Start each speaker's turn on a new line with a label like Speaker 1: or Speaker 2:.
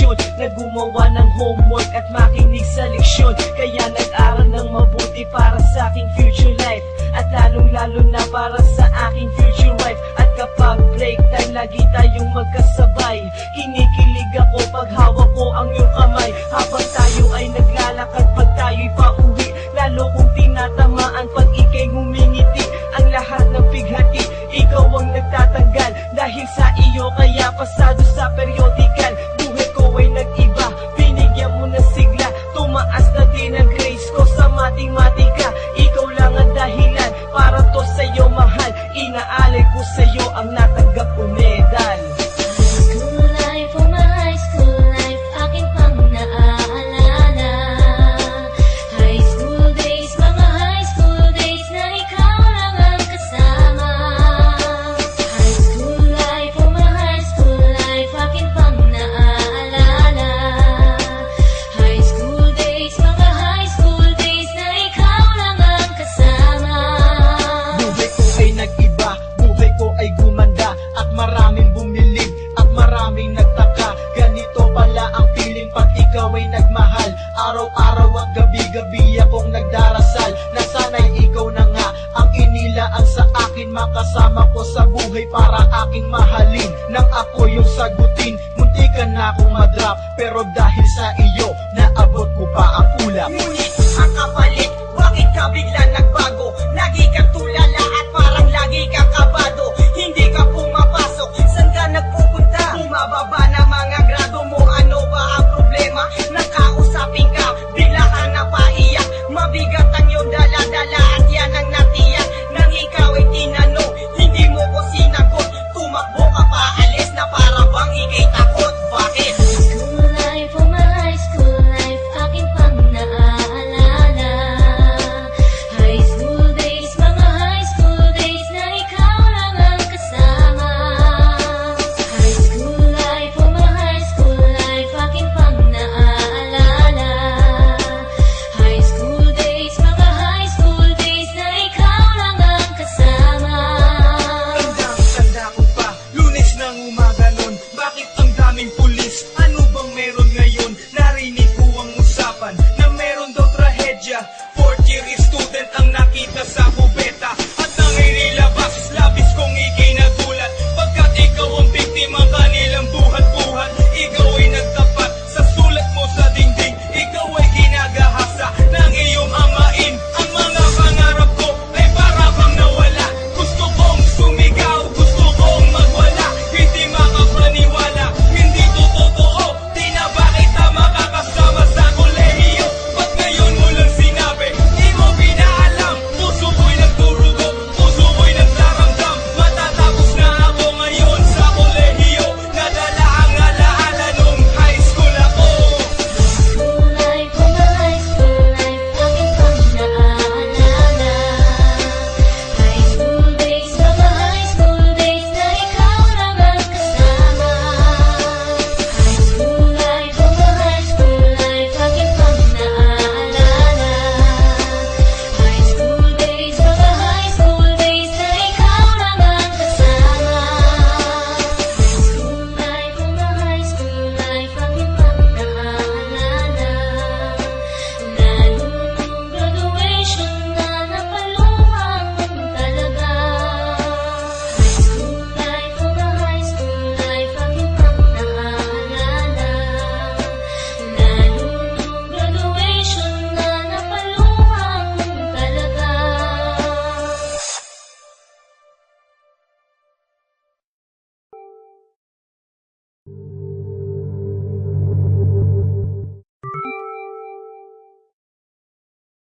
Speaker 1: desisyon na gumawa ng homework at makinig sa leksyon. Kaya nag-aral ng mabuti para sa aking future life, at lalong-lalo na para sa aking future wife. At kapag break time, lagi tayong magkasabay. Kinikilig ako pag hawak ko ang iyong kamay, habang tayo ay naglalakad pag tayo'y pauwi. Lalo kong tinatamaan pag ika'y ngumingiti. Ang lahat ng pighati, ikaw ang nagtatanggal. Dahil sa iyo kaya pasado sa periodical. Buhay ko ay nag-iba, binigyan mo ng sigla. Tumaas na din ang grades ko sa matematika. Ikaw lang ang dahilan para to sa'yo mahal. Inaalay ko sa'yo ang natanggap ko medal.
Speaker 2: School life, oh my high school life, akin pang naaalala. High school days, mga high school days na ikaw lang ang kasama. High school life, oh my high school life, akin pang naaalala. High school days, mga high school days na ikaw lang ang kasama.
Speaker 3: Buhay ko ay nag-iba, buhay ko ay gumanda, at maraming bumilig, at maraming nagtaka. Ganito pala ang feeling pag ikaw ay nagmahal. Araw-araw at gabi-gabi akong nagdarasal na sana'y ikaw na nga ang inilaan sa akin. Makasama ko sa buhay para aking mahalin. Nang ako yung sagutin, muntikan na akong madrop, pero dahil sa iyo, naabot ko pa ang ulap.
Speaker 1: Ngunit ang kapalit, bakit ka bigla nagbago?